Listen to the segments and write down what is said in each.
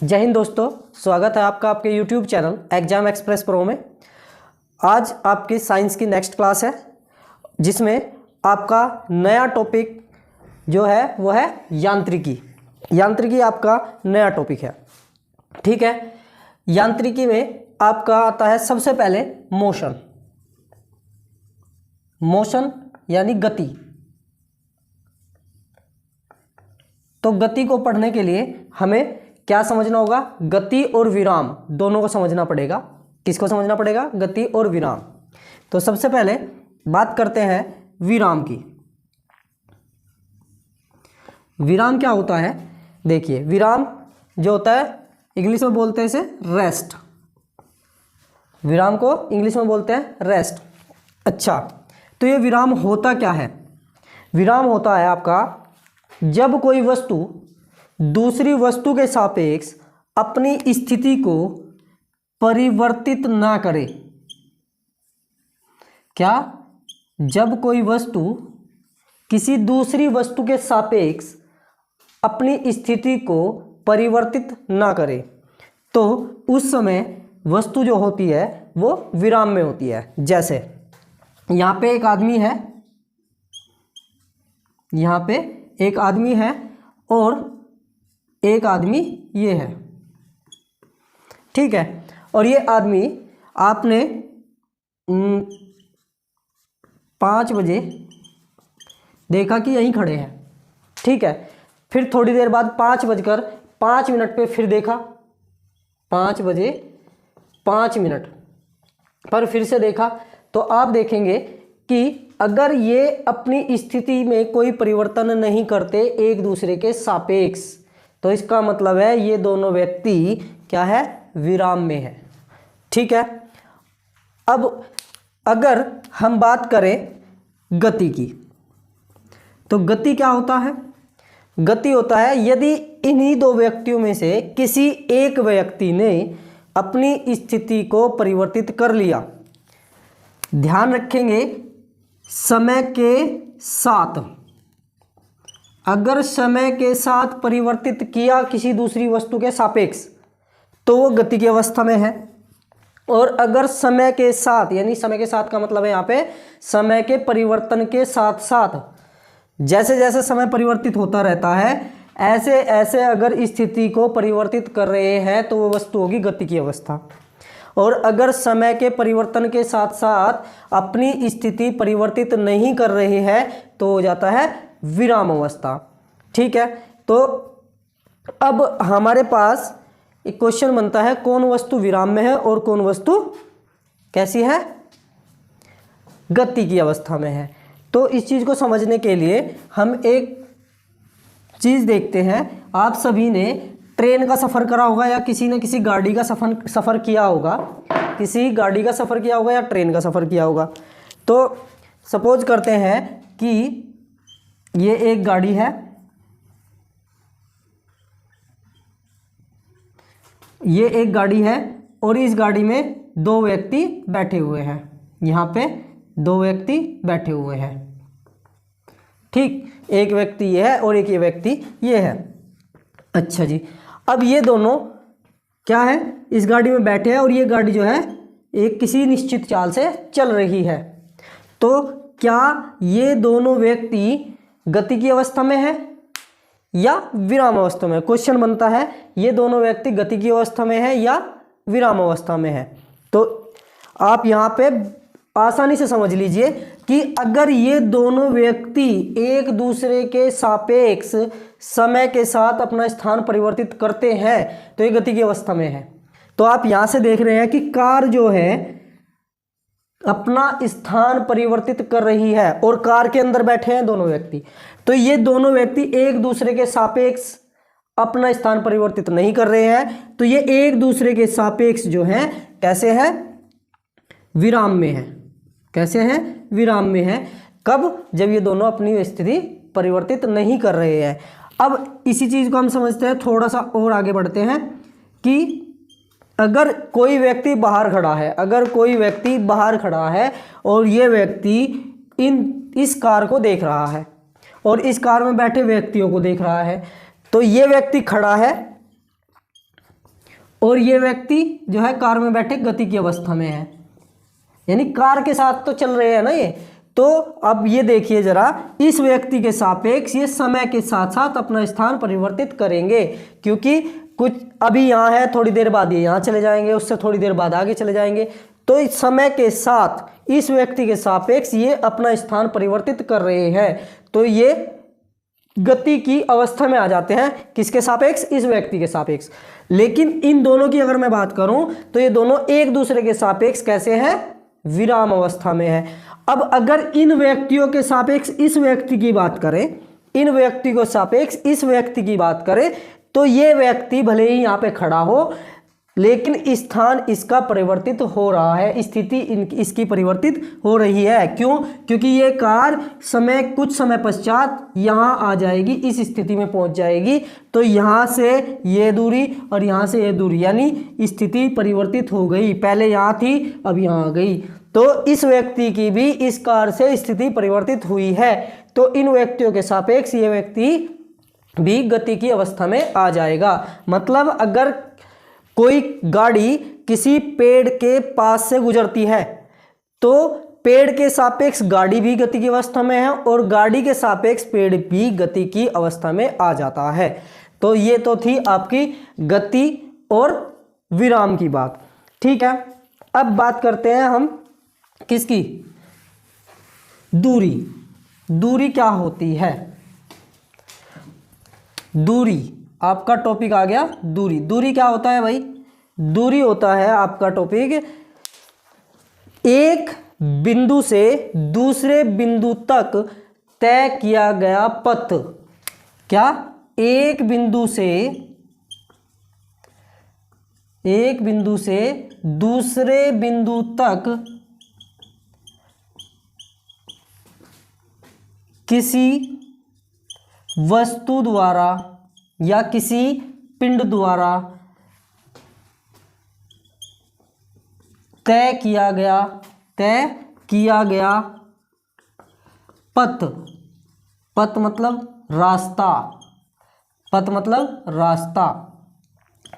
जय हिंद दोस्तों, स्वागत है आपका आपके YouTube channel exam express pro में। आज आपकी साइंस की नेक्स्ट क्लास है जिसमें आपका नया टॉपिक जो है वो है यांत्रिकी। यांत्रिकी आपका नया टॉपिक है, ठीक है। यांत्रिकी में आपका आता है सबसे पहले मोशन। मोशन यानी गति। तो गति को पढ़ने के लिए हमें क्या समझना होगा? गति और विराम दोनों को समझना पड़ेगा। किसको समझना पड़ेगा? गति और विराम। तो सबसे पहले बात करते हैं विराम की। विराम क्या होता है? देखिए, विराम जो होता है इंग्लिश में बोलते हैं इसे रेस्ट। विराम को इंग्लिश में बोलते हैं रेस्ट। अच्छा, तो ये विराम होता क्या है? विराम होता है आपका जब कोई वस्तु दूसरी वस्तु के सापेक्ष अपनी स्थिति को परिवर्तित ना करे। क्या? जब कोई वस्तु किसी दूसरी वस्तु के सापेक्ष अपनी स्थिति को परिवर्तित ना करे तो उस समय वस्तु जो होती है वो विराम में होती है। जैसे यहाँ पे एक आदमी है, यहाँ पे एक आदमी है और एक आदमी ये है, ठीक है। और ये आदमी आपने 5 बजे देखा कि यहीं खड़े हैं, ठीक है। फिर थोड़ी देर बाद 5:05 पे फिर देखा, 5 बजे 5 मिनट पर फिर से देखा। तो आप देखेंगे कि अगर ये अपनी स्थिति में कोई परिवर्तन नहीं करते एक दूसरे के सापेक्ष, तो इसका मतलब है ये दोनों व्यक्ति क्या है? विराम में है, ठीक है। अब अगर हम बात करें गति की, तो गति क्या होता है? गति होता है यदि इन्हीं दो व्यक्तियों में से किसी एक व्यक्ति ने अपनी स्थिति को परिवर्तित कर लिया। ध्यान रखेंगे, समय के साथ, अगर समय के साथ परिवर्तित किया किसी दूसरी वस्तु के सापेक्ष तो वो गति की अवस्था में है। और अगर समय के साथ, यानी समय के साथ का मतलब है यहाँ पे समय के परिवर्तन के साथ साथ, जैसे जैसे समय परिवर्तित होता रहता है ऐसे ऐसे अगर स्थिति को परिवर्तित कर रहे हैं तो वो वस्तु होगी गति की अवस्था। और अगर समय के परिवर्तन के साथ साथ अपनी स्थिति परिवर्तित नहीं कर रही है तो हो जाता है विराम अवस्था, ठीक है। तो अब हमारे पास एक क्वेश्चन बनता है, कौन वस्तु विराम में है और कौन वस्तु कैसी है? गति की अवस्था में है। तो इस चीज़ को समझने के लिए हम एक चीज़ देखते हैं। आप सभी ने ट्रेन का सफ़र करा होगा या किसी न किसी गाड़ी का सफ़र किया होगा, किसी गाड़ी का सफ़र किया होगा या ट्रेन का सफ़र किया होगा। तो सपोज करते हैं कि ये एक गाड़ी है, ये एक गाड़ी है और इस गाड़ी में 2 व्यक्ति बैठे हुए हैं। यहाँ पे 2 व्यक्ति बैठे हुए हैं, ठीक। एक व्यक्ति ये है और एक ये व्यक्ति ये है। अच्छा जी, अब ये दोनों क्या है? इस गाड़ी में बैठे हैं और ये गाड़ी जो है एक किसी निश्चित चाल से चल रही है। तो क्या ये दोनों व्यक्ति गति की अवस्था में है या विराम अवस्था में? क्वेश्चन बनता है, ये दोनों व्यक्ति गति की अवस्था में है या विराम अवस्था में है? तो आप यहाँ पे आसानी से समझ लीजिए कि अगर ये दोनों व्यक्ति एक दूसरे के सापेक्ष समय के साथ अपना स्थान परिवर्तित करते हैं तो ये गति की अवस्था में है। तो आप यहाँ से देख रहे हैं कि कार जो है अपना स्थान परिवर्तित कर रही है और कार के अंदर बैठे हैं दोनों व्यक्ति। तो ये दोनों व्यक्ति एक दूसरे के सापेक्ष अपना स्थान परिवर्तित नहीं कर रहे हैं, तो ये एक दूसरे के सापेक्ष जो है कैसे है? विराम में है। कैसे हैं? विराम में है। कब? जब ये दोनों अपनी स्थिति परिवर्तित नहीं कर रहे हैं। अब इसी चीज़ को हम समझते हैं, थोड़ा सा और आगे बढ़ते हैं कि अगर कोई व्यक्ति बाहर खड़ा है, अगर कोई व्यक्ति बाहर खड़ा है और ये व्यक्ति इस कार को देख रहा है और इस कार में बैठे व्यक्तियों को देख रहा है, तो ये व्यक्ति खड़ा है और ये व्यक्ति जो है कार में बैठे गति की अवस्था में है, यानी कार के साथ तो चल रहे हैं ना ये। तो अब ये देखिए जरा, इस व्यक्ति के सापेक्ष ये समय के साथ साथ अपना स्थान परिवर्तित करेंगे, क्योंकि कुछ अभी यहाँ है, थोड़ी देर बाद ये यहाँ चले जाएंगे, उससे थोड़ी देर बाद आगे चले जाएंगे। तो इस समय के साथ इस व्यक्ति के सापेक्ष ये अपना स्थान परिवर्तित कर रहे हैं, तो ये गति की अवस्था में आ जाते हैं। किसके सापेक्ष? इस व्यक्ति के सापेक्ष। लेकिन इन दोनों की अगर मैं बात करूं तो ये दोनों एक दूसरे के सापेक्ष कैसे हैं? विराम अवस्था में है। अब अगर इन व्यक्तियों के सापेक्ष इस व्यक्ति की बात करें, इन व्यक्ति को सापेक्ष इस व्यक्ति की बात करें, तो ये व्यक्ति भले ही यहाँ पे खड़ा हो, लेकिन स्थान इसका परिवर्तित हो रहा है, स्थिति इसकी परिवर्तित हो रही है। क्यों? क्योंकि ये कार कुछ समय पश्चात यहाँ आ जाएगी, इस स्थिति में पहुँच जाएगी। तो यहाँ से ये दूरी और यहाँ से ये दूरी, यानी स्थिति परिवर्तित हो गई। पहले यहाँ थी, अब यहाँ आ गई। तो इस व्यक्ति की भी इस कार से स्थिति परिवर्तित हुई है। तो इन व्यक्तियों के सापेक्ष ये व्यक्ति भी गति की अवस्था में आ जाएगा। मतलब अगर कोई गाड़ी किसी पेड़ के पास से गुजरती है तो पेड़ के सापेक्ष गाड़ी भी गति की अवस्था में है और गाड़ी के सापेक्ष पेड़ भी गति की अवस्था में आ जाता है। तो ये तो थी आपकी गति और विराम की बात। ठीक है, अब बात करते हैं हम किसकी? दूरी। दूरी क्या होती है? दूरी आपका टॉपिक आ गया। दूरी। दूरी क्या होता है भाई? दूरी होता है आपका टॉपिक एक बिंदु से दूसरे बिंदु तक तय किया गया पथ। क्या? एक बिंदु से दूसरे बिंदु तक किसी वस्तु द्वारा या किसी पिंड द्वारा तय किया गया पथ। पथ मतलब रास्ता। पथ मतलब रास्ता।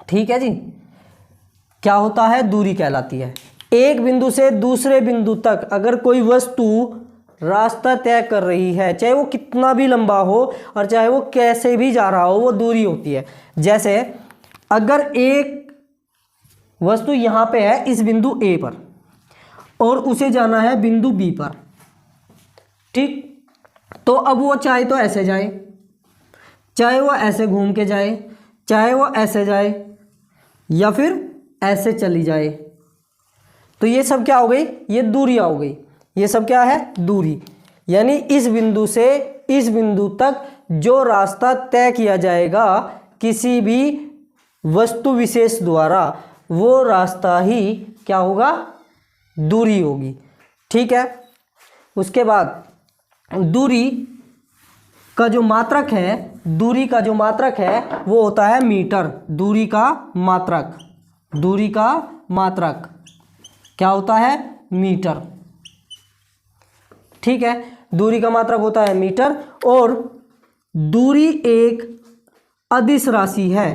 ठीक है जी। क्या होता है? दूरी कहलाती है। एक बिंदु से दूसरे बिंदु तक अगर कोई वस्तु रास्ता तय कर रही है, चाहे वो कितना भी लंबा हो और चाहे वो कैसे भी जा रहा हो, वो दूरी होती है। जैसे अगर एक वस्तु यहाँ पे है इस बिंदु A पर और उसे जाना है बिंदु B पर, ठीक, तो अब वो चाहे तो ऐसे जाए, चाहे वो ऐसे घूम के जाए, चाहे वो ऐसे जाए या फिर ऐसे चली जाए। तो ये सब क्या हो गई? ये दूरियां हो गई। ये सब क्या है? दूरी। यानी इस बिंदु से इस बिंदु तक जो रास्ता तय किया जाएगा किसी भी वस्तु विशेष द्वारा, वो रास्ता ही क्या होगा? दूरी होगी। ठीक है। उसके बाद दूरी का जो मात्रक है, दूरी का जो मात्रक है वो होता है मीटर। दूरी का मात्रक, दूरी का मात्रक क्या होता है? मीटर। ठीक है, दूरी का मात्रक होता है मीटर। और दूरी एक अदिश राशि है।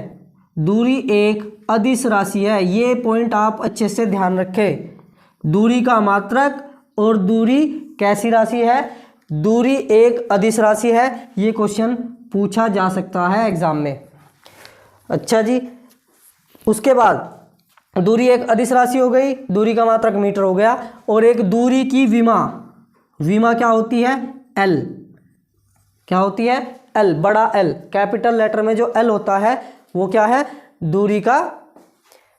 दूरी एक अदिश राशि है। ये पॉइंट आप अच्छे से ध्यान रखें। दूरी का मात्रक और दूरी कैसी राशि है? दूरी एक अदिश राशि है। ये क्वेश्चन पूछा जा सकता है एग्जाम में। अच्छा जी, उसके बाद दूरी एक अदिश राशि हो गई, दूरी का मात्रक मीटर हो गया। और एक दूरी की विमा। विमा क्या होती है? एल। क्या होती है? एल, बड़ा एल, कैपिटल लेटर में जो एल होता है वो क्या है? दूरी का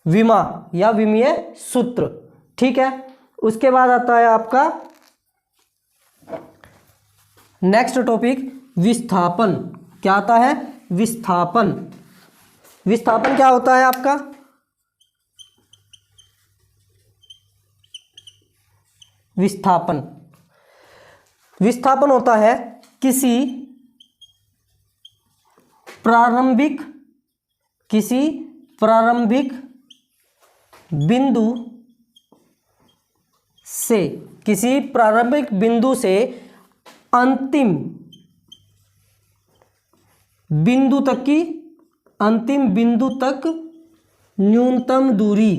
विमा या विमीय सूत्र। ठीक है। उसके बाद आता है आपका नेक्स्ट टॉपिक विस्थापन। क्या आता है? विस्थापन। विस्थापन क्या होता है आपका? विस्थापन, विस्थापन होता है किसी प्रारंभिक बिंदु से, किसी प्रारंभिक बिंदु से अंतिम बिंदु तक न्यूनतम दूरी,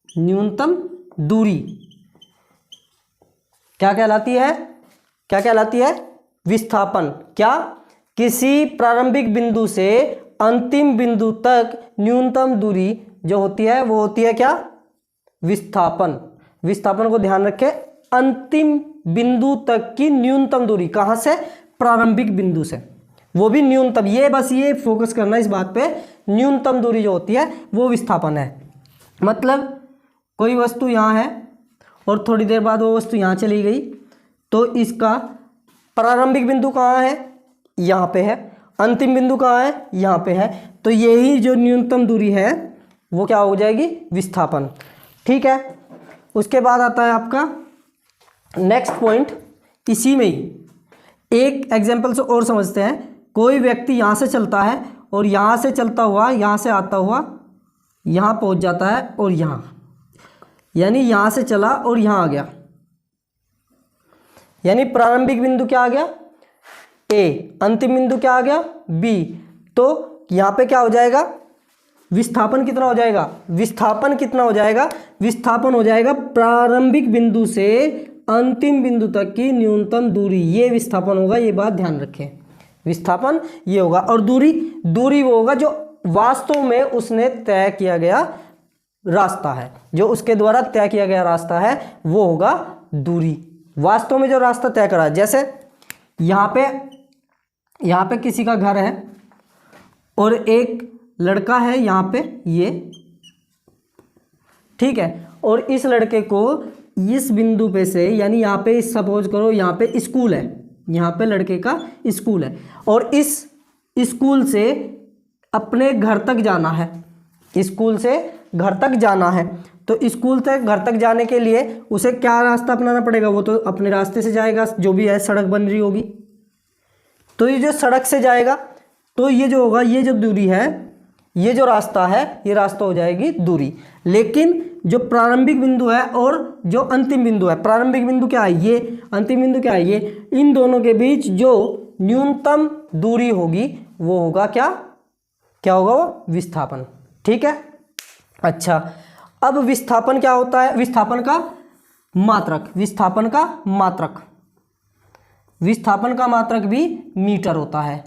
न्यूनतम दूरी क्या कहलाती है? क्या कहलाती है? विस्थापन। क्या? किसी प्रारंभिक बिंदु से अंतिम बिंदु तक न्यूनतम दूरी जो होती है वो होती है क्या? विस्थापन। विस्थापन को ध्यान रखें, अंतिम बिंदु तक की न्यूनतम दूरी। कहां से? प्रारंभिक बिंदु से, वो भी न्यूनतम। ये बस ये फोकस करना इस बात पे, न्यूनतम दूरी जो होती है वो विस्थापन है। मतलब कोई वस्तु यहाँ है और थोड़ी देर बाद वो वस्तु यहाँ चली गई, तो इसका प्रारंभिक बिंदु कहाँ है? यहाँ पे है। अंतिम बिंदु कहाँ है? यहाँ पे है। तो यही जो न्यूनतम दूरी है वो क्या हो जाएगी? विस्थापन। ठीक है। उसके बाद आता है आपका नेक्स्ट पॉइंट। इसी में ही एक एग्जाम्पल से और समझते हैं। कोई व्यक्ति यहाँ से चलता है और यहाँ से चलता हुआ, यहाँ से आता हुआ यहाँ पहुँच जाता है और यहाँ, यानी यहाँ से चला और यहाँ आ गया, यानी प्रारंभिक बिंदु क्या आ गया? ए। अंतिम बिंदु क्या आ गया? बी। तो यहाँ पे क्या हो जाएगा? विस्थापन कितना हो जाएगा? विस्थापन कितना हो जाएगा? विस्थापन हो जाएगा प्रारंभिक बिंदु से अंतिम बिंदु तक की न्यूनतम दूरी, ये विस्थापन होगा। ये बात ध्यान रखें, विस्थापन ये होगा। और दूरी, दूरी वो होगा जो वास्तव में उसने तय किया गया रास्ता है, जो उसके द्वारा तय किया गया रास्ता है वो होगा दूरी। वास्तव में जो रास्ता तय करा, जैसे यहाँ पे किसी का घर है और एक लड़का है यहाँ पे, ये ठीक है, और इस लड़के को इस बिंदु पे से, यानी यहाँ पे सपोज करो यहाँ पे स्कूल है, यहाँ पे लड़के का स्कूल है और इस स्कूल से अपने घर तक जाना है, स्कूल से घर तक जाना है। तो स्कूल से घर तक जाने के लिए उसे क्या रास्ता अपनाना पड़ेगा? वो तो अपने रास्ते से जाएगा, जो भी है सड़क बन रही होगी, तो ये जो सड़क से जाएगा, तो ये जो होगा, ये जो दूरी है, ये जो रास्ता है, ये रास्ता हो जाएगी दूरी। लेकिन जो प्रारंभिक बिंदु है और जो अंतिम बिंदु है, प्रारंभिक बिंदु क्या है? ये। अंतिम बिंदु क्या है? ये। इन दोनों के बीच जो न्यूनतम दूरी होगी वो होगा क्या? क्या होगा? वो विस्थापन। ठीक है। अच्छा, अब विस्थापन क्या होता है? विस्थापन का मात्रक, विस्थापन का मात्रक, विस्थापन का मात्रक भी मीटर होता है।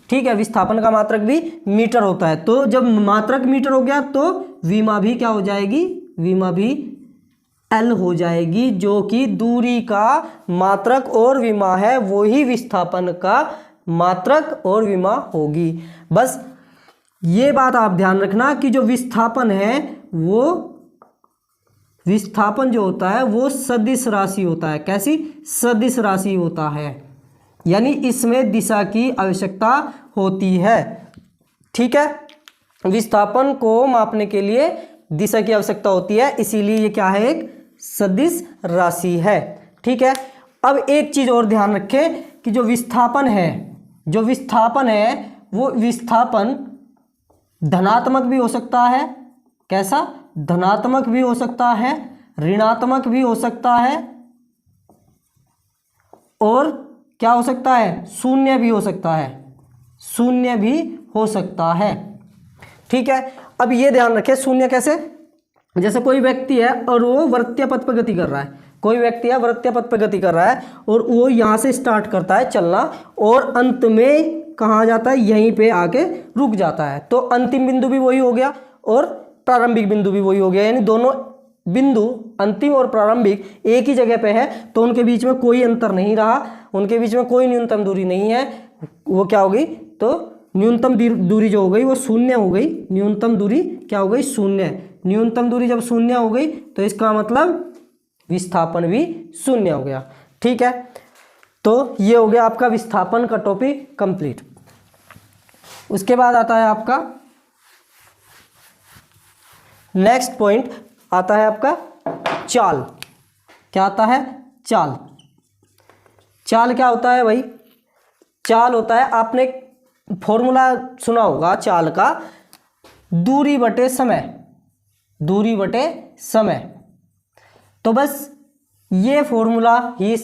ठीक है, विस्थापन का मात्रक भी मीटर होता है। तो जब मात्रक मीटर हो गया तो विमा भी क्या हो जाएगी? विमा भी एल हो जाएगी, जो कि दूरी का मात्रक और विमा है, वो ही विस्थापन का मात्रक और विमा होगी। बस ये बात आप ध्यान रखना कि जो विस्थापन है, वो विस्थापन जो होता है वो सदिश राशि होता है। कैसी? सदिश राशि होता है, यानी इसमें दिशा की आवश्यकता होती है। ठीक है, विस्थापन को मापने के लिए दिशा की आवश्यकता होती है, इसीलिए ये क्या है? एक सदिश राशि है। ठीक है। अब एक चीज और ध्यान रखें कि जो विस्थापन है, जो विस्थापन है वो विस्थापन धनात्मक भी हो सकता है। कैसा? धनात्मक भी हो सकता है, ऋणात्मक भी हो सकता है, और क्या हो सकता है? शून्य भी हो सकता है, शून्य भी हो सकता है। ठीक है। अब ये ध्यान रखें, शून्य कैसे? जैसे कोई व्यक्ति है और वो वृत्तीय पथ पर गति कर रहा है, कोई व्यक्ति है वृत्तीय पथ पर गति कर रहा है और वो यहाँ से स्टार्ट करता है चलना और अंत में कहाँ जाता है? यहीं पे आके रुक जाता है। तो अंतिम बिंदु भी वही हो गया और प्रारंभिक बिंदु भी वही हो गया, यानी दोनों बिंदु अंतिम और प्रारंभिक एक ही जगह पे है, तो उनके बीच में कोई अंतर नहीं रहा, उनके बीच में कोई न्यूनतम दूरी नहीं है। वो क्या हो गई? तो न्यूनतम दूरी जो हो गई वो शून्य हो गई। न्यूनतम दूरी क्या हो गई? शून्य। न्यूनतम दूरी जब शून्य हो गई तो इसका मतलब विस्थापन भी शून्य हो गया। ठीक है, तो ये हो गया आपका विस्थापन का टॉपिक कंप्लीट। उसके बाद आता है आपका नेक्स्ट पॉइंट, आता है आपका चाल। क्या आता है? चाल। चाल क्या होता है भाई? चाल होता है, आपने फॉर्मूला सुना होगा चाल का, दूरी बटे समय, दूरी बटे समय। तो बस ये फॉर्मूला ही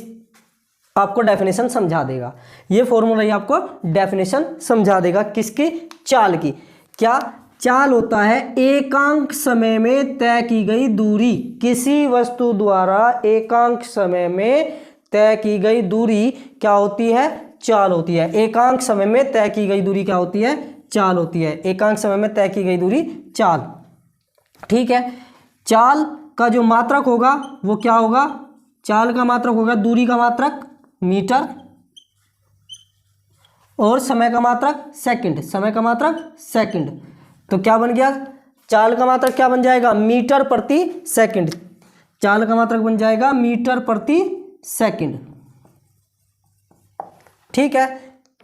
आपको डेफिनेशन समझा देगा, ये फॉर्मूला ही आपको डेफिनेशन समझा देगा किसकी? चाल की। क्या? चाल होता है एकांक समय में तय की गई दूरी। किसी वस्तु द्वारा एकांक समय में तय की गई दूरी क्या होती है? चाल होती है। एकांक समय में तय की गई दूरी क्या होती है? चाल होती है। एकांक समय में तय की गई दूरी चाल। ठीक है, चाल का जो मात्रक होगा वो क्या होगा? चाल का मात्रक होगा दूरी का मात्रक मीटर और समय का मात्रक सेकंड। समय का मात्रक सेकंड। तो क्या बन गया? चाल का मात्रक क्या बन जाएगा? मीटर प्रति सेकंड। चाल का मात्रक बन जाएगा मीटर प्रति सेकंड। ठीक है,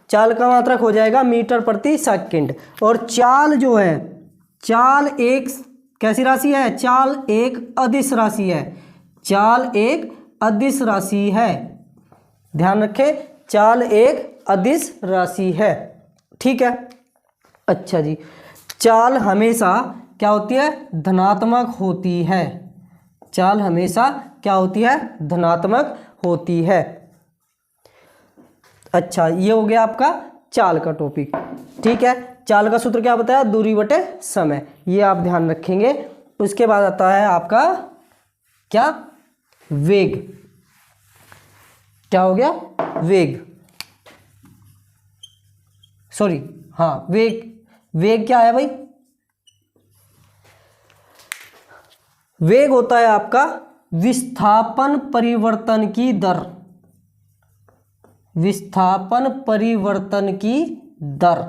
चाल का मात्रक हो जाएगा मीटर प्रति सेकंड। और चाल जो है, चाल एक कैसी राशि है? चाल एक अदिश राशि है। चाल एक अदिश राशि है। ध्यान रखें, चाल एक अदिश राशि है। ठीक है, अच्छा जी, चाल हमेशा क्या होती है? धनात्मक होती है। चाल हमेशा क्या होती है? धनात्मक होती है। अच्छा, ये हो गया आपका चाल का टॉपिक। ठीक है, चाल का सूत्र क्या बताया? दूरी बटे समय। ये आप ध्यान रखेंगे। उसके बाद आता है आपका क्या? वेग। क्या हो गया? वेग, सॉरी, हाँ, वेग। वेग क्या है भाई? वेग होता है आपका विस्थापन परिवर्तन की दर। विस्थापन परिवर्तन की दर।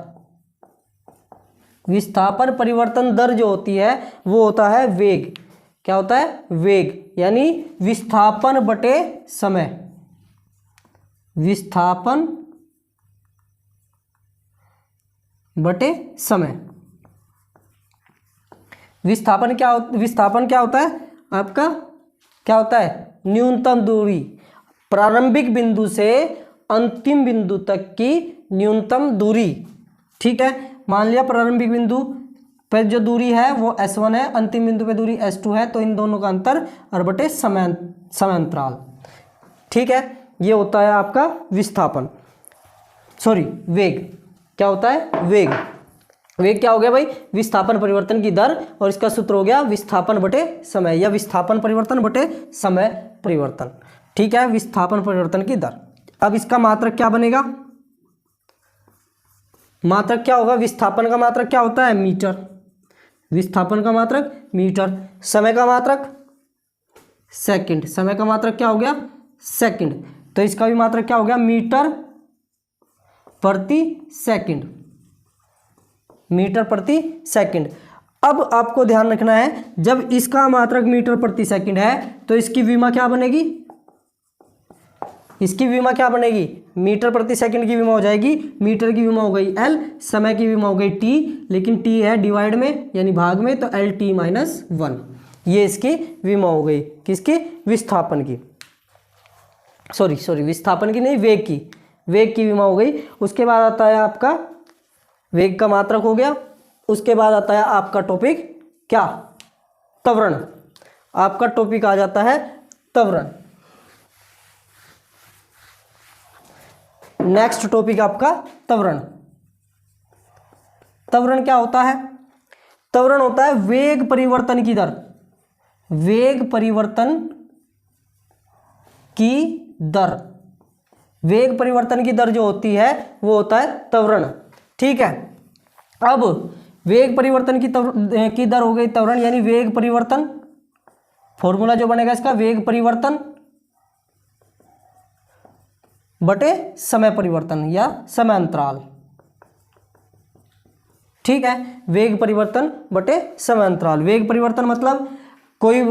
विस्थापन परिवर्तन दर जो होती है वो होता है वेग। क्या होता है? वेग, यानी विस्थापन बटे समय। विस्थापन बटे समय। विस्थापन क्या होता है आपका? क्या होता है? न्यूनतम दूरी, प्रारंभिक बिंदु से अंतिम बिंदु तक की न्यूनतम दूरी। ठीक है, मान लिया प्रारंभिक बिंदु पर जो दूरी है वो S1 है, अंतिम बिंदु पे दूरी S2 है, तो इन दोनों का अंतर और बटे समांतराल। ठीक है, ये होता है आपका विस्थापन, सॉरी, वेग। क्या होता है? वेग। वेग क्या हो गया भाई? विस्थापन परिवर्तन की दर, और इसका सूत्र हो गया विस्थापन बटे समय, या विस्थापन परिवर्तन बटे समय परिवर्तन। ठीक है, विस्थापन परिवर्तन की दर। अब इसका मात्रक क्या बनेगा? मात्रक क्या होगा? विस्थापन का मात्रक क्या होता है? मीटर। विस्थापन का मात्रक मीटर। समय का मात्रक सेकंड। समय का मात्रक क्या हो गया? सेकंड। तो इसका भी मात्रक क्या हो गया? मीटर प्रति सेकंड। मीटर प्रति सेकंड। अब आपको ध्यान रखना है, जब इसका मात्रक मीटर प्रति सेकंड है तो इसकी विमा क्या बनेगी? इसकी विमा क्या बनेगी? मीटर प्रति सेकंड की विमा हो जाएगी, मीटर की विमा हो गई L, समय की विमा हो गई T, लेकिन T है डिवाइड में यानी भाग में, तो LT-1। ये इसकी विमा हो गई। किसकी? विस्थापन की, सॉरी विस्थापन की नहीं, वेग की। वेग की विमा हो गई। उसके बाद आता है आपका वेग का मात्रक हो गया। उसके बाद आता है आपका टॉपिक क्या? त्वरण। आपका टॉपिक आ जाता है त्वरण। नेक्स्ट टॉपिक आपका त्वरण। त्वरण क्या होता है? त्वरण होता है वेग परिवर्तन की दर। वेग परिवर्तन की दर। वेग परिवर्तन की दर जो होती है वो होता है त्वरण। ठीक है, अब वेग परिवर्तन की दर हो गई त्वरण, यानी वेग परिवर्तन। फॉर्मूला जो बनेगा इसका, वेग परिवर्तन बटे समय परिवर्तन या समय अंतराल। ठीक है, वेग परिवर्तन बटे समय अंतराल। वेग परिवर्तन मतलब कोई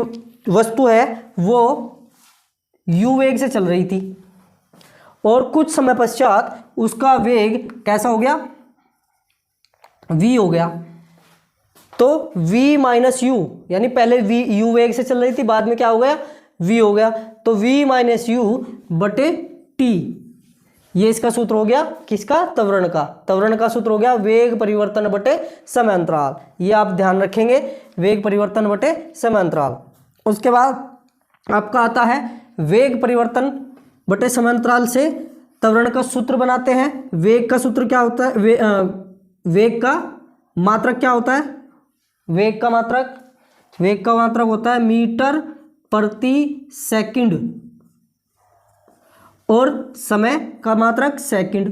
वस्तु है वो u वेग से चल रही थी और कुछ समय पश्चात उसका वेग कैसा हो गया? v हो गया। तो v माइनस यू, यानी पहले v u वेग से चल रही थी, बाद में क्या हो गया? v हो गया। तो v माइनस यू बटे t, ये इसका सूत्र हो गया। किसका? त्वरण का। त्वरण का सूत्र हो गया वेग परिवर्तन बटे समय अंतराल। ये आप ध्यान रखेंगे, वेग परिवर्तन बटे समय अंतराल। उसके बाद आपका आता है वेग परिवर्तन बटे समय अंतराल से त्वरण का सूत्र बनाते हैं। वेग का सूत्र क्या होता है? वेग का मात्रक क्या होता है? वेग का मात्रक होता है मीटर प्रति सेकंड और समय का मात्रक सेकंड।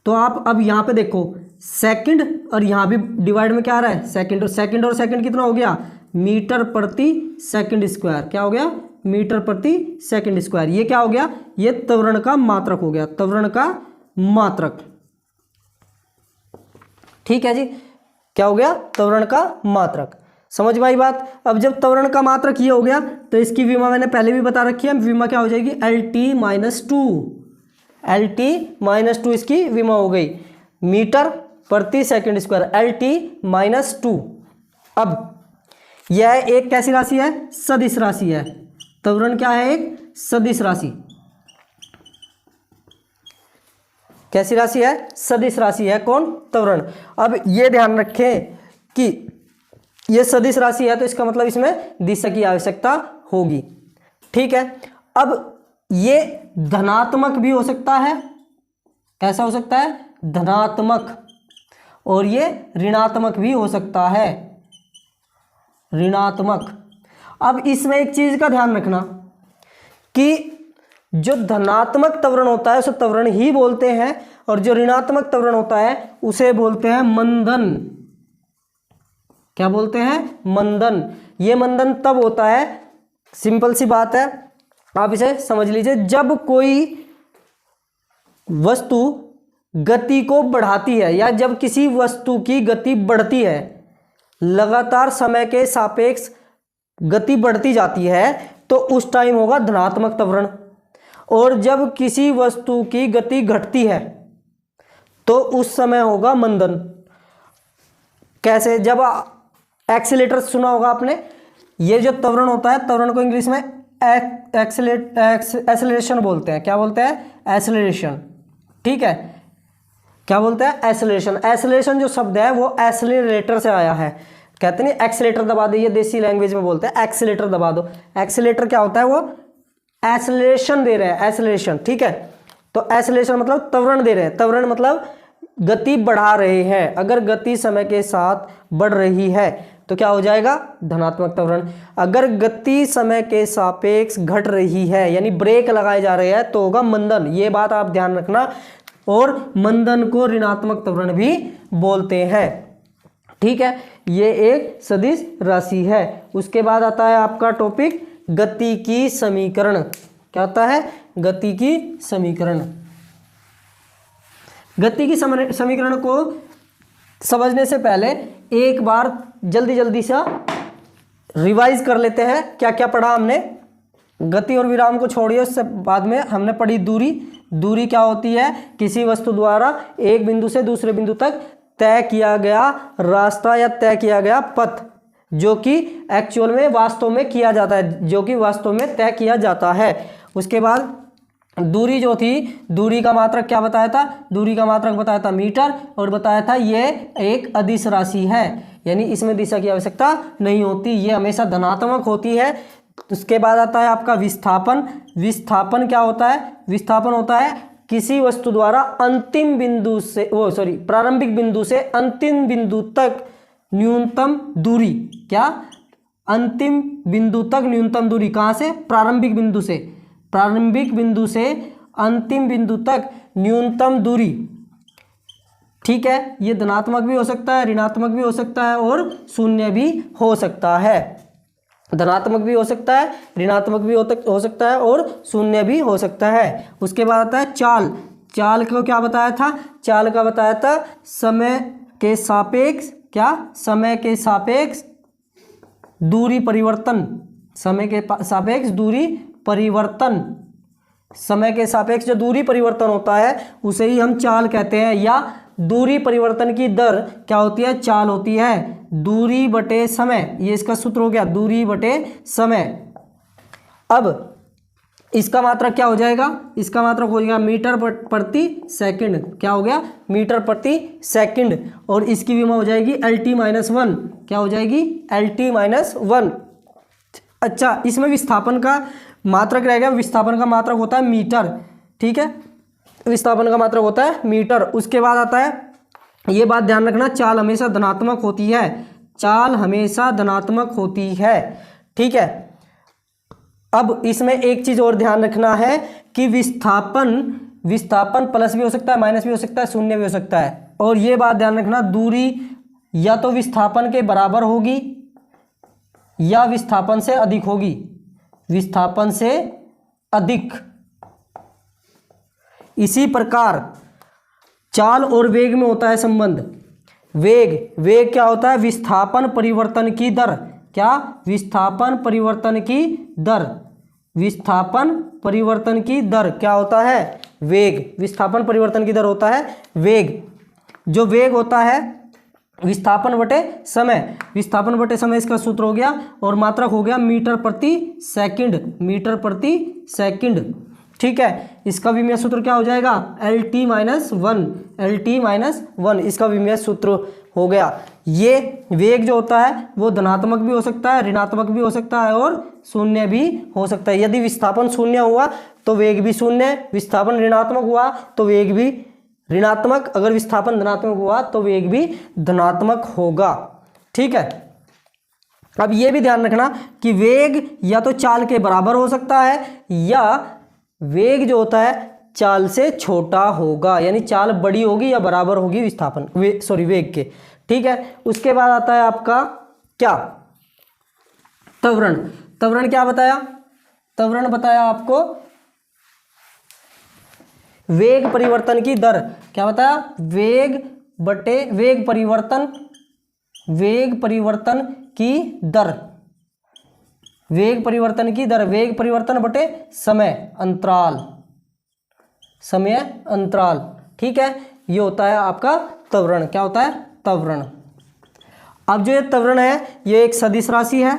तो आप अब यहाँ पे देखो सेकंड और यहाँ भी डिवाइड में क्या आ रहा है सेकंड, और सेकंड कितना हो गया मीटर प्रति सेकंड स्क्वायर। क्या हो गया मीटर प्रति सेकंड स्क्वायर। ये क्या हो गया ये त्वरण का मात्रक हो गया, त्वरण का मात्रक। ठीक है जी, क्या हो गया त्वरण का मात्रक। समझ में आई बात। अब जब त्वरण का मात्रक ये हो गया तो इसकी विमा मैंने पहले भी बता रखी है, विमा क्या हो जाएगी LT minus two, LT minus two इसकी विमा हो गई मीटर प्रति second square, LT minus two. अब यह एक कैसी राशि है सदिश राशि है। त्वरण क्या है एक सदिश राशि। कैसी राशि है सदिश राशि है कौन त्वरण। अब ये ध्यान रखें कि ये सदिश राशि है तो इसका मतलब इसमें दिशा की आवश्यकता होगी। ठीक है, अब ये धनात्मक भी हो सकता है, कैसा हो सकता है धनात्मक, और ये ऋणात्मक भी हो सकता है ऋणात्मक। अब इसमें एक चीज का ध्यान रखना कि जो धनात्मक त्वरण होता है उसे त्वरण ही बोलते हैं और जो ऋणात्मक त्वरण होता है उसे बोलते हैं मंदन। क्या बोलते हैं मंदन। ये मंदन तब होता है, सिंपल सी बात है आप इसे समझ लीजिए, जब कोई वस्तु गति को बढ़ाती है या जब किसी वस्तु की गति बढ़ती है, लगातार समय के सापेक्ष गति बढ़ती जाती है तो उस टाइम होगा धनात्मक त्वरण। और जब किसी वस्तु की गति घटती है तो उस समय होगा मंदन। कैसे, जब एक्सीलेटर सुना होगा आपने, ये जो त्वरण होता है त्वरण को इंग्लिश में एक्सेलरेशन बोलते हैं। क्या बोलते हैं एक्सेलरेशन। ठीक है, क्या बोलते हैं एक्सेलरेशन। एक्सेलरेशन जो शब्द है वो एक्सेलरेटर से आया है। कहते नहीं एक्सीलेटर दबा दो, ये देसी लैंग्वेज में बोलते हैं एक्सीलेटर दबा दो। एक्सीलेटर क्या होता है वो एक्सेलरेशन दे रहे हैं, एक्सेलरेशन। ठीक है, तो एक्सेलरेशन मतलब त्वरण दे रहे हैं, त्वरण मतलब गति बढ़ा रहे हैं। अगर गति समय के साथ बढ़ रही है तो क्या हो जाएगा धनात्मक त्वरण। अगर गति समय के सापेक्ष घट रही है यानी ब्रेक लगाए जा रहे हैं तो होगा मंदन। ये बात आप ध्यान रखना। और मंदन को ऋणात्मक त्वरण भी बोलते हैं। ठीक है, ये एक सदिश राशि है। उसके बाद आता है आपका टॉपिक गति की समीकरण। क्या होता है गति की समीकरण। गति की समीकरण को समझने से पहले एक बार जल्दी सा रिवाइज कर लेते हैं क्या क्या पढ़ा हमने। गति और विराम को छोड़िए, उससे बाद में हमने पढ़ी दूरी। दूरी क्या होती है किसी वस्तु द्वारा एक बिंदु से दूसरे बिंदु तक तय किया गया रास्ता या तय किया गया पथ जो कि एक्चुअल में वास्तव में किया जाता है, जो कि वास्तव में तय किया जाता है। उसके बाद दूरी जो थी, दूरी का मात्रक क्या बताया था, दूरी का मात्रक बताया था मीटर, और बताया था ये एक अदिश राशि है यानी इसमें दिशा की आवश्यकता नहीं होती, ये हमेशा धनात्मक होती है। उसके बाद आता है आपका विस्थापन। विस्थापन क्या होता है, विस्थापन होता है किसी वस्तु द्वारा अंतिम बिंदु से प्रारंभिक बिंदु से अंतिम बिंदु तक न्यूनतम दूरी। क्या अंतिम बिंदु तक न्यूनतम दूरी, कहाँ से प्रारंभिक बिंदु से, प्रारंभिक बिंदु से अंतिम बिंदु तक न्यूनतम दूरी। ठीक है, ये धनात्मक भी हो सकता है, ऋणात्मक भी हो सकता है और शून्य भी हो सकता है। धनात्मक भी हो सकता है, ऋणात्मक भी हो सकता है और शून्य भी हो सकता है। उसके बाद आता है चाल। चाल को क्या बताया था, चाल का बताया था समय के सापेक्ष, क्या समय के सापेक्ष दूरी परिवर्तन, समय के सापेक्ष दूरी परिवर्तन। समय के सापेक्ष जो दूरी परिवर्तन होता है उसे ही हम चाल कहते हैं, या दूरी परिवर्तन की दर क्या होती है, चाल होती है। दूरी बटे समय, ये इसका सूत्र हो गया, दूरी बटे समय। अब इसका मात्रक क्या हो जाएगा, इसका मात्रक हो जाएगा मीटर प्रति सेकंड। क्या हो गया, मीटर प्रति सेकंड। और इसकी विमा हो जाएगी LT-1। क्या हो जाएगी, LT-1। अच्छा, इसमें विस्थापन का मात्रक रहेगा, विस्थापन का मात्रक होता है मीटर। ठीक है, विस्थापन का मात्रक होता है मीटर। उसके बाद आता है, ये बात ध्यान रखना, चाल हमेशा धनात्मक होती है, चाल हमेशा धनात्मक होती है। ठीक है, अब इसमें एक चीज और ध्यान रखना है कि विस्थापन प्लस भी हो सकता है, माइनस भी हो सकता है, शून्य भी हो सकता है। और ये बात ध्यान रखना, दूरी या तो विस्थापन के बराबर होगी या विस्थापन से अधिक होगी, विस्थापन से अधिक। इसी प्रकार चाल और वेग में होता है संबंध। वेग क्या होता है? विस्थापन परिवर्तन की दर। क्या? विस्थापन परिवर्तन की दर। विस्थापन परिवर्तन की दर क्या होता है? वेग। विस्थापन परिवर्तन की दर होता है वेग। जो वेग होता है विस्थापन बटे समय, विस्थापन बटे समय इसका सूत्र हो गया, और मात्रक हो गया मीटर प्रति सेकंड, मीटर प्रति सेकंड। ठीक है, इसका विमेय सूत्र क्या हो जाएगा? LT minus one, LT minus one इसका विमेय सूत्र हो गया। ये वेग जो होता है वो धनात्मक भी हो सकता है, ऋणात्मक भी हो सकता है और शून्य भी हो सकता है। यदि विस्थापन शून्य हुआ तो वेग भी शून्य, विस्थापन ऋणात्मक हुआ तो वेग भी ऋणात्मक, अगर विस्थापन धनात्मक हुआ तो वेग भी धनात्मक होगा। ठीक है, अब ये भी ध्यान रखना कि वेग या तो चाल के बराबर हो सकता है या वेग जो होता है चाल से छोटा होगा, यानी चाल बड़ी होगी या बराबर होगी विस्थापन वेग के। ठीक है, उसके बाद आता है आपका क्या? त्वरण। त्वरण क्या बताया? त्वरण बताया आपको वेग परिवर्तन की दर। क्या बताया? वेग बटे वेग परिवर्तन, वेग परिवर्तन की दर, वेग परिवर्तन की दर, वेग परिवर्तन बटे समय अंतराल, समय अंतराल। ठीक है, ये होता है आपका त्वरण। क्या होता है? त्वरण। अब जो ये त्वरण है ये एक सदिश राशि है,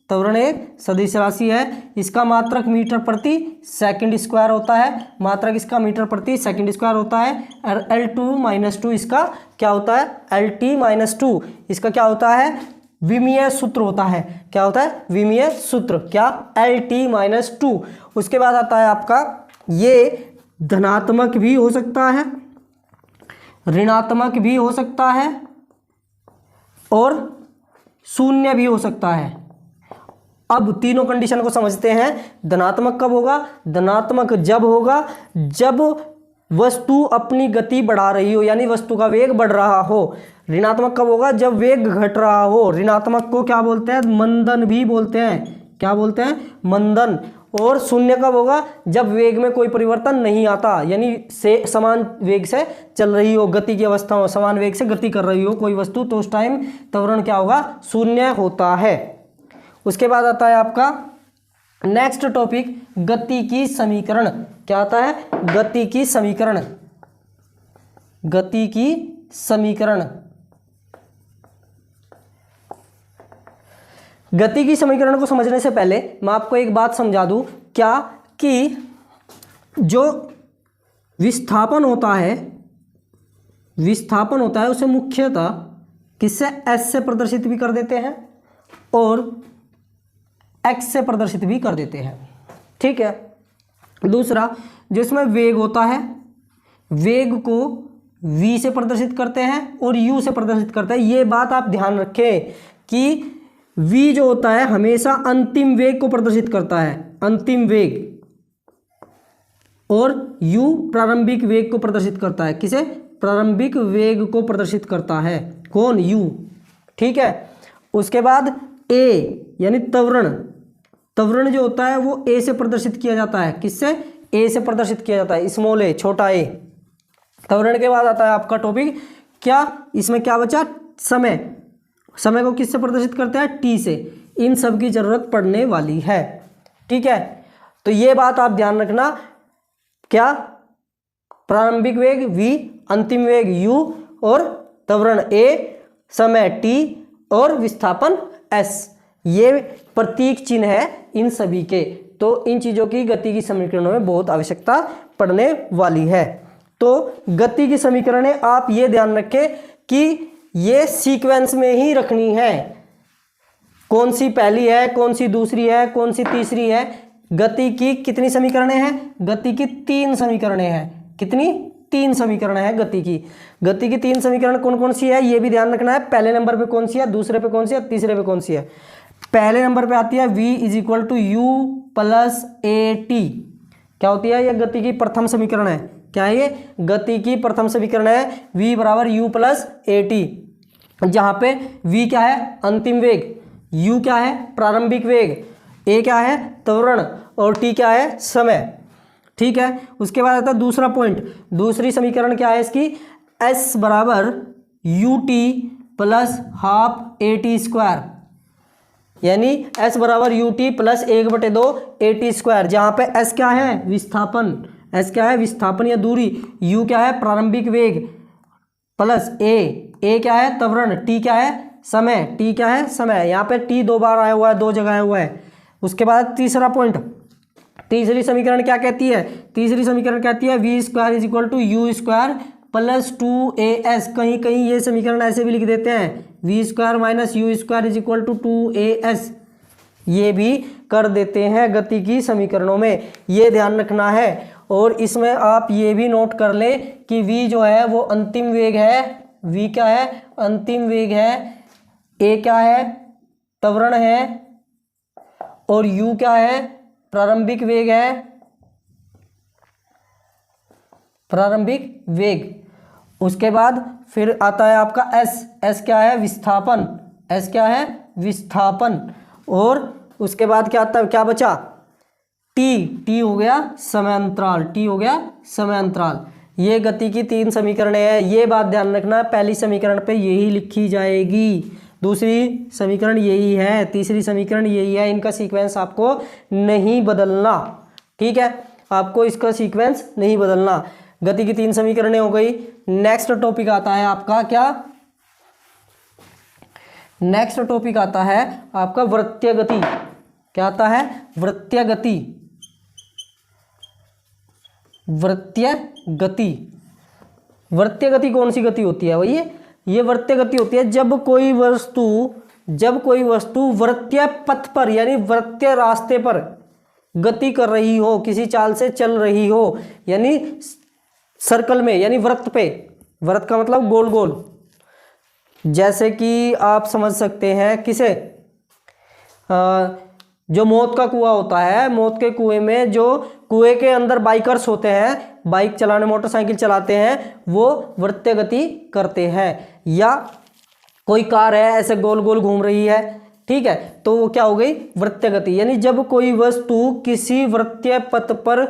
त्वरण एक सदिश राशि है। इसका मात्रक मीटर प्रति सेकंड स्क्वायर होता है, मात्रक इसका मीटर प्रति सेकंड स्क्वायर होता है। और L2 माइनस टू इसका क्या होता है? LT माइनस टू इसका क्या होता है? विमीय सूत्र होता है। क्या होता है? विमीय सूत्र। क्या? LT minus two. उसके बाद आता है आपका ये धनात्मक भी हो सकता है, ऋणात्मक भी हो सकता है और शून्य भी हो सकता है। अब तीनों कंडीशन को समझते हैं। धनात्मक कब होगा? धनात्मक जब होगा जब वस्तु अपनी गति बढ़ा रही हो, यानी वस्तु का वेग बढ़ रहा हो। ऋणात्मक कब होगा? जब वेग घट रहा हो। ऋणात्मक को क्या बोलते हैं? मंदन भी बोलते हैं। क्या बोलते हैं? मंदन। और शून्य कब होगा? जब वेग में कोई परिवर्तन नहीं आता, यानी से समान वेग से चल रही हो, गति की अवस्था में समान वेग से गति कर रही हो कोई वस्तु, तो उस टाइम त्वरण क्या होगा? शून्य होता है। उसके बाद आता है आपका नेक्स्ट टॉपिक गति की समीकरण। क्या आता है? गति की समीकरण। गति की समीकरण। गति की समीकरण को समझने से पहले मैं आपको एक बात समझा दूं। क्या? कि जो विस्थापन होता है, विस्थापन होता है उसे मुख्यतः किससे? S से प्रदर्शित भी कर देते हैं और X से प्रदर्शित भी कर देते हैं। ठीक है, दूसरा जो इसमें वेग होता है, वेग को V से प्रदर्शित करते हैं और U से प्रदर्शित करते हैं। ये बात आप ध्यान रखें कि V जो होता है हमेशा अंतिम वेग को प्रदर्शित करता है, अंतिम वेग, और U प्रारंभिक वेग को प्रदर्शित करता है। किसे? प्रारंभिक वेग को प्रदर्शित करता है। कौन? U। ठीक है, उसके बाद A यानी त्वरण। त्वरण जो होता है वो A से प्रदर्शित किया जाता है। किससे? A से प्रदर्शित किया जाता है, स्मॉल a, छोटा a। त्वरण के बाद आता है आपका टॉपिक क्या? इसमें क्या बचा? समय। समय को किससे प्रदर्शित करते हैं? T से। इन सब की जरूरत पड़ने वाली है। ठीक है, तो ये बात आप ध्यान रखना। क्या? प्रारंभिक वेग V, अंतिम वेग U और त्वरण A, समय T और विस्थापन S। ये प्रतीक चिन्ह है इन सभी के। तो इन चीज़ों की गति की समीकरणों में बहुत आवश्यकता पड़ने वाली है। तो गति की समीकरणें आप ये ध्यान रखें कि ये सीक्वेंस में ही रखनी है। कौन सी पहली है, कौन सी दूसरी है, कौन सी तीसरी है। गति की कितनी समीकरणें हैं? गति की 3 समीकरणें हैं। कितनी? तीन समीकरण है गति की। गति की तीन समीकरण कौन कौन सी है ये भी ध्यान रखना है। पहले नंबर पे कौन सी है, दूसरे पे कौन सी है, तीसरे पे कौन सी है। पहले नंबर पे आती है v is equal to U plus A T. क्या होती है, ये गति की प्रथम समीकरण है। क्या है ये, गति की प्रथम समीकरण है v बराबर यू प्लस ए टी, जहां पे v क्या है, अंतिम वेग, u क्या है, प्रारंभिक वेग, a क्या है, त्वरण, और t क्या है, समय। ठीक है, उसके बाद आता है दूसरा पॉइंट। दूसरी समीकरण क्या है इसकी, s बराबर U T plus half A T square, यानी s बराबर U T plus 1/2 A T square, जहाँ पे s क्या है, विस्थापन, s क्या है, विस्थापन या दूरी, u क्या है, प्रारंभिक वेग, प्लस a क्या है, त्वरण, t क्या है, समय, t क्या है, समय। यहाँ पे t 2 बार आया हुआ है, 2 जगह आया हुआ है। उसके बाद तीसरा पॉइंट, तीसरी समीकरण क्या कहती है, तीसरी समीकरण कहती है V square is equal to U square plus 2as। कहीं कहीं ये समीकरण ऐसे भी लिख देते हैं, V square minus U square is equal to 2as, ये भी कर देते हैं गति की समीकरणों में, ये ध्यान रखना है। और इसमें आप ये भी नोट कर लें कि v जो है वो अंतिम वेग है, v क्या है, अंतिम वेग है, a क्या है, त्वरण है, और u क्या है, प्रारंभिक वेग है, प्रारंभिक वेग। उसके बाद फिर आता है आपका s क्या है, विस्थापन, s क्या है, विस्थापन। और उसके बाद क्या आता है, क्या बचा, t हो गया समय अंतराल, t हो गया समय अंतराल। ये गति की तीन समीकरणें हैं, ये बात ध्यान रखना, पहली समीकरण पे यही लिखी जाएगी, दूसरी समीकरण यही है, तीसरी समीकरण यही है, इनका सीक्वेंस आपको नहीं बदलना। ठीक है, आपको इसका सीक्वेंस नहीं बदलना। गति की तीन समीकरणें हो गई। नेक्स्ट टॉपिक आता है आपका क्या, नेक्स्ट टॉपिक आता है आपका वृत्तीय गति। क्या आता है, वृत्तीय गति, वृत्तीय गति। वृत्तीय गति कौन सी गति होती है भाई, ये वृत्तीय गति होती है जब कोई वस्तु वृत्तीय पथ पर यानी वृत्तीय रास्ते पर गति कर रही हो, किसी चाल से चल रही हो, यानी सर्कल में, यानी वृत्त पे, वृत्त का मतलब गोल गोल। जैसे कि आप समझ सकते हैं किसे, जो मौत का कुआं होता है, मौत के कुएं में जो कुएं के अंदर बाइकर्स होते हैं, बाइक चलाने, मोटरसाइकिल चलाते हैं, वो वृत्तीय गति करते हैं। या कोई कार है ऐसे गोल गोल घूम रही है, ठीक है, तो वो क्या हो गई, वृत्तीय गति। यानी जब कोई वस्तु किसी वृत्तीय पथ पर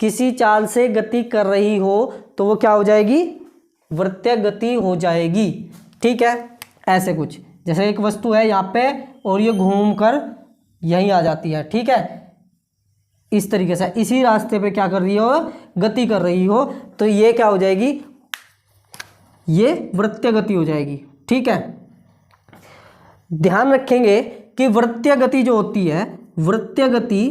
किसी चाल से गति कर रही हो तो वो क्या हो जाएगी, वृत्तीय गति हो जाएगी। ठीक है, ऐसे कुछ, जैसे एक वस्तु है यहाँ पे और ये घूम कर यहीं आ जाती है, ठीक है, इस तरीके से इसी रास्ते पे क्या कर रही हो, गति कर रही हो, तो ये क्या हो जाएगी, ये वृत्तीय गति हो जाएगी। ठीक है, ध्यान रखेंगे कि वृत्तीय गति जो होती है, वृत्तीय गति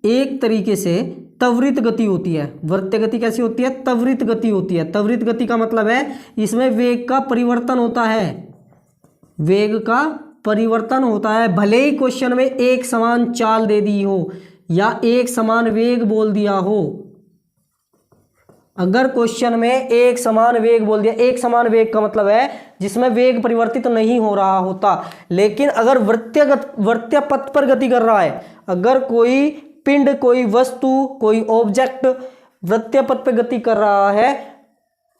एक तरीके से त्वरित गति होती है। वृत्तीय गति कैसी होती है, त्वरित गति होती है। त्वरित गति का मतलब है इसमें वेग का परिवर्तन होता है, वेग का परिवर्तन होता है। भले ही क्वेश्चन में एक समान चाल दे दी हो या एक समान वेग बोल दिया हो, अगर क्वेश्चन में एक समान वेग बोल दिया, एक समान वेग का मतलब है जिसमें वेग परिवर्तित नहीं हो रहा होता, लेकिन अगर वृत्तीय पथ पर गति कर रहा है, अगर कोई पिंड, कोई वस्तु, कोई ऑब्जेक्ट वृत्तीय पथ पर गति कर रहा है,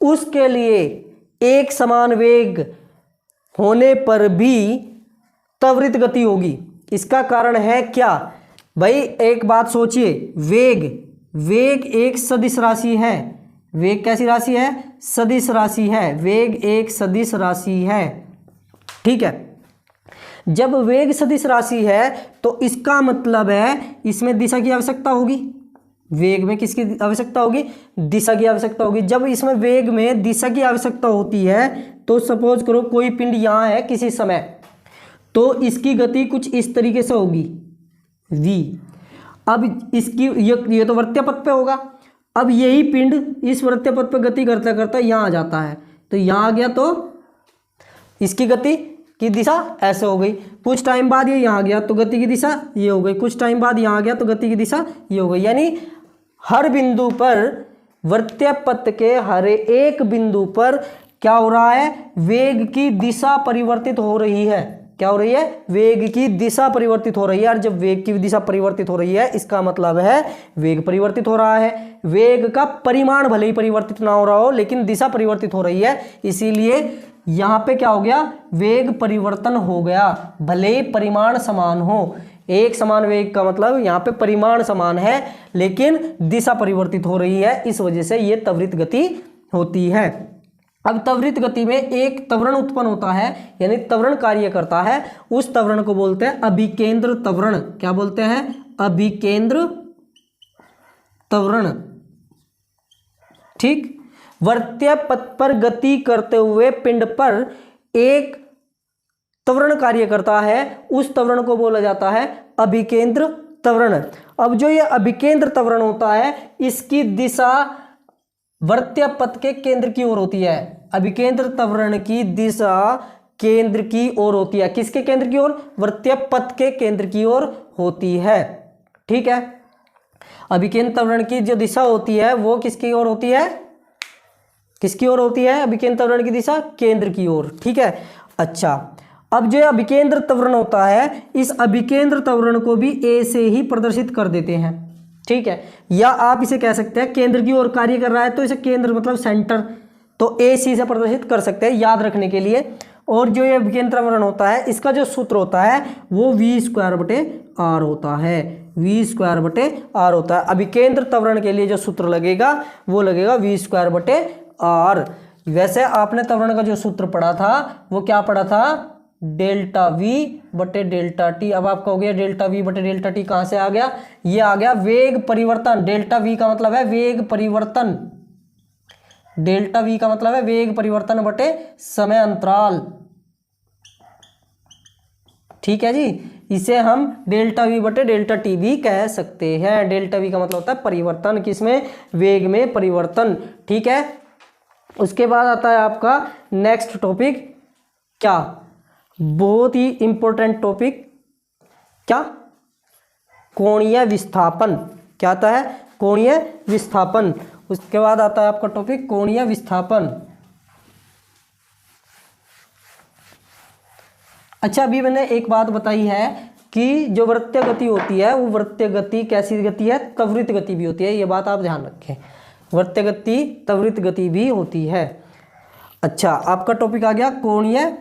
उसके लिए एक समान वेग होने पर भी त्वरित गति होगी। इसका कारण है क्या भाई, एक बात सोचिए, वेग एक सदिश राशि है। वेग कैसी राशि है, सदिश राशि है, वेग एक सदिश राशि है। ठीक है, जब वेग सदिश राशि है तो इसका मतलब है इसमें दिशा की आवश्यकता होगी। वेग में किसकी आवश्यकता होगी, दिशा की आवश्यकता होगी। जब इसमें वेग में दिशा की आवश्यकता होती है तो सपोज करो कोई पिंड यहाँ है किसी समय, तो इसकी गति कुछ इस तरीके से होगी v। अब इसकी ये तो वृत्तीय पथ पे होगा। अब यही पिंड इस वृत्तीय पथ पे गति करता करता यहाँ आ जाता है, तो यहाँ आ गया तो इसकी गति की दिशा ऐसे हो गई। कुछ टाइम बाद ये यहाँ गया तो गति की दिशा ये हो गई, कुछ टाइम बाद यहाँ गया तो गति की दिशा ये हो गई। यानी हर बिंदु पर वृत्तीय पथ के हर एक बिंदु पर क्या हो रहा है, वेग की दिशा परिवर्तित हो रही है। क्या हो रही है, वेग की दिशा परिवर्तित हो रही है। और जब वेग की दिशा परिवर्तित हो रही है इसका मतलब है वेग परिवर्तित हो रहा है। वेग का परिमाण भले ही परिवर्तित ना हो रहा हो लेकिन दिशा परिवर्तित हो रही है, इसीलिए यहां पे क्या हो गया, वेग परिवर्तन हो गया। भले ही परिमाण समान हो, एक समान वेग का मतलब यहाँ पे परिमाण समान है लेकिन दिशा परिवर्तित हो रही है, इस वजह से ये त्वरित गति होती है। अब त्वरित गति में एक त्वरण उत्पन्न होता है, यानी त्वरण कार्य करता है, उस त्वरण को बोलते हैं अभिकेंद्र त्वरण। क्या बोलते हैं, अभिकेंद्र त्वरण। ठीक, वृत्तीय पथ पर गति करते हुए पिंड पर एक त्वरण कार्य करता है, उस त्वरण को बोला जाता है अभिकेंद्र त्वरण। अब जो ये अभिकेंद्र त्वरण होता है इसकी दिशा वृत्तीय पथ के केंद्र की ओर होती है। अभिकेंद्र त्वरण की दिशा केंद्र की ओर होती है। किसके केंद्र की ओर, वृत्तीय पथ के केंद्र की ओर होती है। ठीक है, अभिकेंद्र त्वरण की जो दिशा होती है वो किसकी ओर होती है, किसकी ओर होती है, अभिकेंद्र त्वरण की दिशा केंद्र की ओर। ठीक है, अच्छा, अब जो अभिकेंद्र त्वरण होता है इस अभिकेंद्र त्वरण को भी ए से ही प्रदर्शित कर देते हैं। ठीक है, या आप इसे कह सकते हैं केंद्र की ओर कार्य कर रहा है तो इसे केंद्र मतलब सेंटर, तो ए सी से प्रदर्शित कर सकते हैं याद रखने के लिए। और जो ये अभिकेंद्र त्वरण होता है इसका जो सूत्र होता है वो v²/r होता है, v²/r होता है। अभिकेंद्र त्वरण के लिए जो सूत्र लगेगा वो लगेगा v²/r। वैसे आपने त्वरण का जो सूत्र पढ़ा था वो क्या पढ़ा था, डेल्टा वी बटे डेल्टा टी। अब आप कहोगे डेल्टा वी बटे डेल्टा टी कहाँ से आ गया, ये आ गया वेग परिवर्तन। डेल्टा वी का मतलब है वेग परिवर्तन, डेल्टा वी का मतलब है वेग परिवर्तन बटे समय अंतराल। ठीक है जी, इसे हम डेल्टा वी बटे डेल्टा टी भी कह सकते हैं। डेल्टा वी का मतलब होता है परिवर्तन, किसमें, वेग में परिवर्तन। ठीक है, उसके बाद आता है आपका नेक्स्ट टॉपिक, क्या, बहुत ही इंपॉर्टेंट टॉपिक, क्या, कोणीय विस्थापन। क्या आता है, कोणीय विस्थापन। उसके बाद आता है आपका टॉपिक कोणीय विस्थापन। अच्छा, अभी मैंने एक बात बताई है कि जो वृत्तीय गति होती है वो वृत्तीय गति कैसी गति है, त्वरित गति भी होती है, ये बात आप ध्यान रखें। वृत्तीय गति त्वरित गति भी होती है। अच्छा, आपका टॉपिक आ गया कोणीय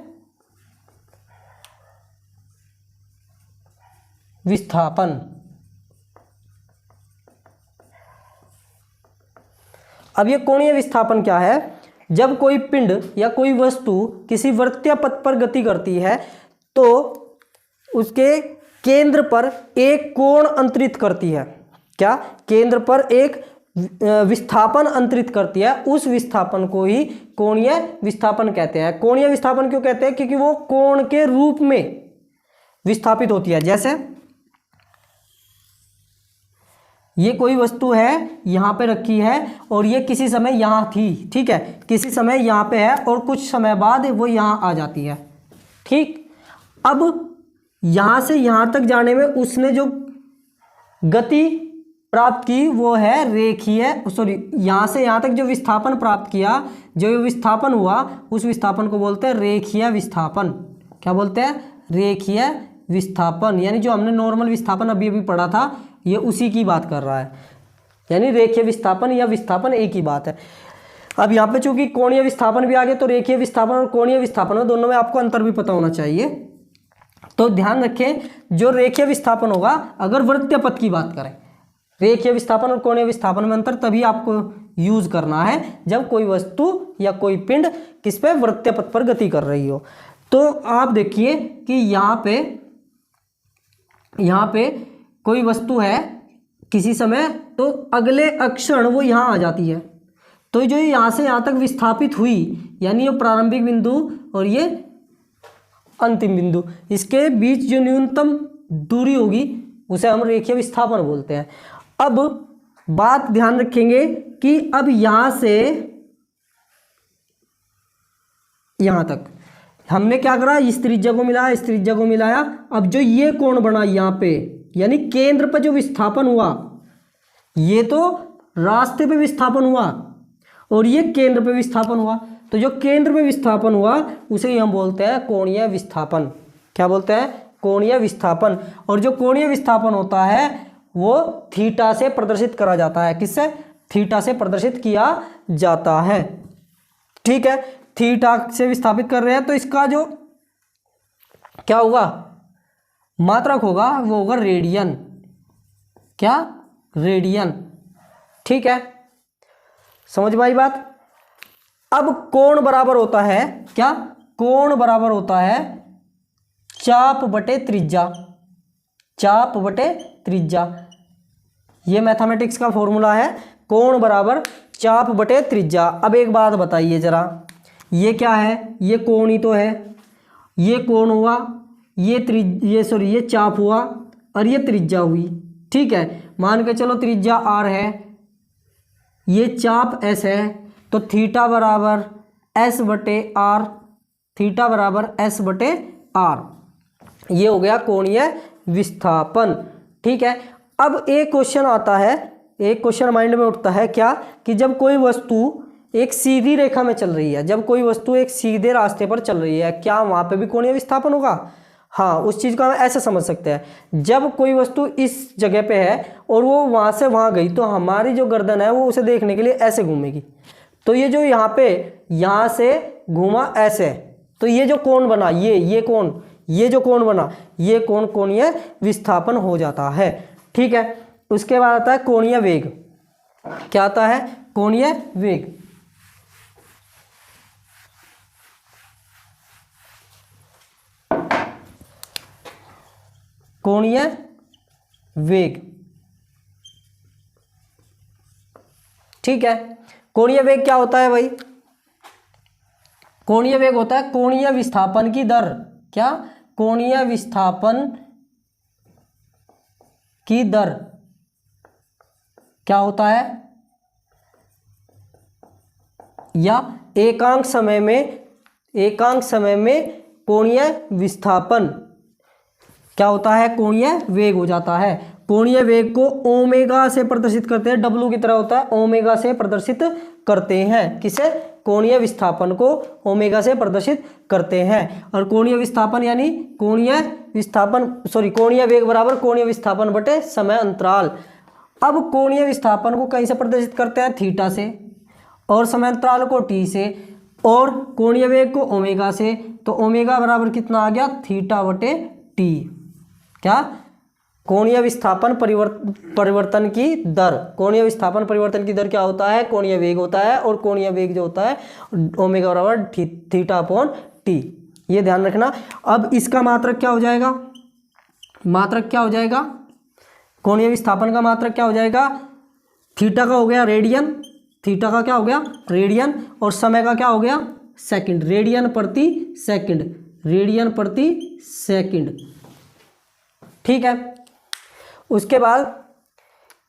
विस्थापन। अब ये कोणीय विस्थापन क्या है, जब कोई पिंड या कोई वस्तु किसी वृत्तीय पथ पर गति करती है तो उसके केंद्र पर एक कोण अंतरित करती है। क्या, केंद्र पर एक विस्थापन अंतरित करती है, उस विस्थापन को ही कोणीय विस्थापन कहते हैं। कोणीय विस्थापन क्यों कहते हैं, क्योंकि वो कोण के रूप में विस्थापित होती है। जैसे ये कोई वस्तु है यहाँ पे रखी है और ये किसी समय यहाँ थी, ठीक है, किसी समय यहाँ पे है और कुछ समय बाद वो यहाँ आ जाती है। ठीक, अब यहाँ से यहाँ तक जाने में उसने जो गति प्राप्त की वो है रेखीय, सॉरी, यहाँ से यहाँ तक जो विस्थापन प्राप्त किया, जो विस्थापन हुआ उस विस्थापन को बोलते हैं रेखीय विस्थापन। क्या बोलते हैं, रेखीय विस्थापन। यानी जो हमने नॉर्मल विस्थापन अभी अभी पढ़ा था ये उसी की बात कर रहा है, यानी रेखीय विस्थापन या विस्थापन एक ही बात है। अब यहाँ पे चूंकि कोणीय विस्थापन भी आ गया तो रेखीय विस्थापन और कोणीय विस्थापन में दोनों में आपको अंतर भी पता होना चाहिए। तो ध्यान रखें, जो रेखीय विस्थापन होगा, अगर वृत्तीय पथ की बात करें, रेखीय विस्थापन और कोणीय विस्थापन में अंतर तभी आपको यूज करना है जब कोई वस्तु या कोई पिंड किस पे, वृत्तीय पथ पर गति कर रही हो। तो आप देखिए कि यहाँ पे कोई वस्तु है किसी समय, तो अगले अक्षण वो यहाँ आ जाती है, तो जो यहाँ से यहाँ तक विस्थापित हुई, यानी ये प्रारंभिक बिंदु और ये अंतिम बिंदु, इसके बीच जो न्यूनतम दूरी होगी उसे हम रेखीय विस्थापन बोलते हैं। अब बात ध्यान रखेंगे कि अब यहाँ से यहाँ तक हमने क्या करा, इस त्रिज्या को मिलाया, इस त्रिज्या को मिलाया। अब जो ये कोण बना यहाँ पे, यानी केंद्र पर जो विस्थापन हुआ, ये तो रास्ते पे विस्थापन हुआ और ये केंद्र पे विस्थापन हुआ, तो जो केंद्र पे विस्थापन हुआ उसे ही हम बोलते हैं कोणीय विस्थापन। क्या बोलते हैं? कोणीय विस्थापन। और जो कोणीय विस्थापन होता है वो थीटा से प्रदर्शित करा जाता है। किससे? थीटा से प्रदर्शित किया जाता है। ठीक है, थीटा से विस्थापित कर रहे हैं तो इसका जो क्या होगा, मात्रक होगा, वो होगा रेडियन। क्या? रेडियन। ठीक है, समझ में आई बात? अब कोण बराबर होता है क्या? कोण बराबर होता है चाप बटे त्रिज्या। चाप बटे त्रिज्या, ये मैथमेटिक्स का फॉर्मूला है। कोण बराबर चाप बटे त्रिज्या। अब एक बात बताइए जरा, ये क्या है? ये कोण ही तो है। ये कोण हुआ, ये चाप हुआ और ये त्रिज्या हुई। ठीक है, मान के चलो त्रिज्या आर है, ये चाप एस है, तो थीटा बराबर एस बटे आर। थीटा बराबर एस बटे आर, ये हो गया कोणीय विस्थापन। ठीक है, अब एक क्वेश्चन आता है, एक क्वेश्चन माइंड में उठता है क्या, कि जब कोई वस्तु एक सीधी रेखा में चल रही है, जब कोई वस्तु एक सीधे रास्ते पर चल रही है, क्या वहां पे भी कोणीय विस्थापन होगा? हाँ, उस चीज को हम ऐसे समझ सकते हैं, जब कोई वस्तु इस जगह पे है और वो वहां से वहां गई, तो हमारी जो गर्दन है वो उसे देखने के लिए ऐसे घूमेगी। तो ये जो यहाँ पे यहां से घूमा ऐसे, तो ये जो कोण बना, ये कोण, ये जो कोण बना, ये कोण कोणीय विस्थापन हो जाता है। ठीक है, उसके बाद आता है कोणीय वेग। क्या आता है? कोणीय वेग। कोणीय वेग। ठीक है, कोणीय वेग क्या होता है भाई? कोणीय वेग होता है कोणीय विस्थापन की दर। क्या? कोणीय विस्थापन की दर। क्या होता है? या एकांक समय में कोणीय विस्थापन क्या होता है? कोणीय वेग हो जाता है। कोणीय वेग को ओमेगा से प्रदर्शित करते हैं, डब्ल्यू की तरह होता है, ओमेगा से प्रदर्शित करते हैं। किसे? कोणीय विस्थापन को ओमेगा से प्रदर्शित करते हैं। और कोणीय विस्थापन यानी कोणीय वेग बराबर कोणीय विस्थापन बटे समय अंतराल। अब कोणीय विस्थापन को कहीं से प्रदर्शित करते हैं? थीटा से, और समय अंतराल को टी से, और कोणीय वेग को ओमेगा से। तो ओमेगा बराबर कितना आ गया? थीटा बटे टी। क्या? कोणीय विस्थापन परिवर्तन की दर। कोणीय विस्थापन परिवर्तन की दर क्या होता है? कोणीय वेग होता है, और कोणीय वेग जो होता है ओमेगा बराबर थीटा अपॉन टी। ये ध्यान रखना। अब इसका मात्रक क्या हो जाएगा? मात्रक क्या हो जाएगा? कोणीय विस्थापन का मात्रक क्या हो जाएगा? थीटा का हो गया रेडियन। थीटा का क्या हो गया? रेडियन। और समय का क्या हो गया? सेकंड। रेडियन प्रति सेकंड। रेडियन प्रति सेकंड। ठीक है, उसके बाद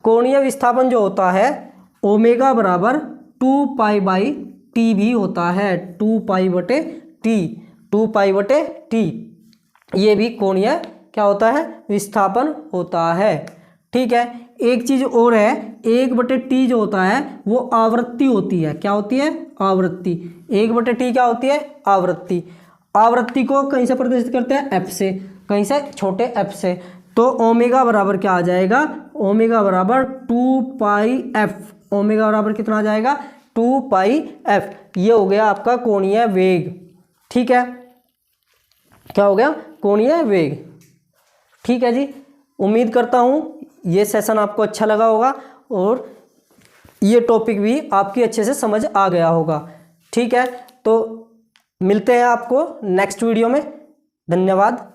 कोणीय विस्थापन जो होता है ओमेगा बराबर 2 पाई बाई टी भी होता है। 2 पाई बटे टी। 2 पाई बटे टी, ये भी कोणीय क्या होता है? विस्थापन होता है। ठीक है, एक चीज और है, 1 बटे टी जो होता है वो आवृत्ति होती है। क्या होती है? आवृत्ति। 1 बटे टी क्या होती है? आवृत्ति। आवृत्ति को कहीं से प्रदर्शित करते हैं? एफ से। कहीं से? छोटे एफ से। तो ओमेगा बराबर क्या आ जाएगा? ओमेगा बराबर 2 पाई एफ। ओमेगा बराबर कितना आ जाएगा? 2 पाई एफ। ये हो गया आपका कोणीय वेग। ठीक है, क्या हो गया? कोणीय वेग। ठीक है जी, उम्मीद करता हूँ ये सेशन आपको अच्छा लगा होगा और ये टॉपिक भी आपकी अच्छे से समझ आ गया होगा। ठीक है, तो मिलते हैं आपको नेक्स्ट वीडियो में। धन्यवाद।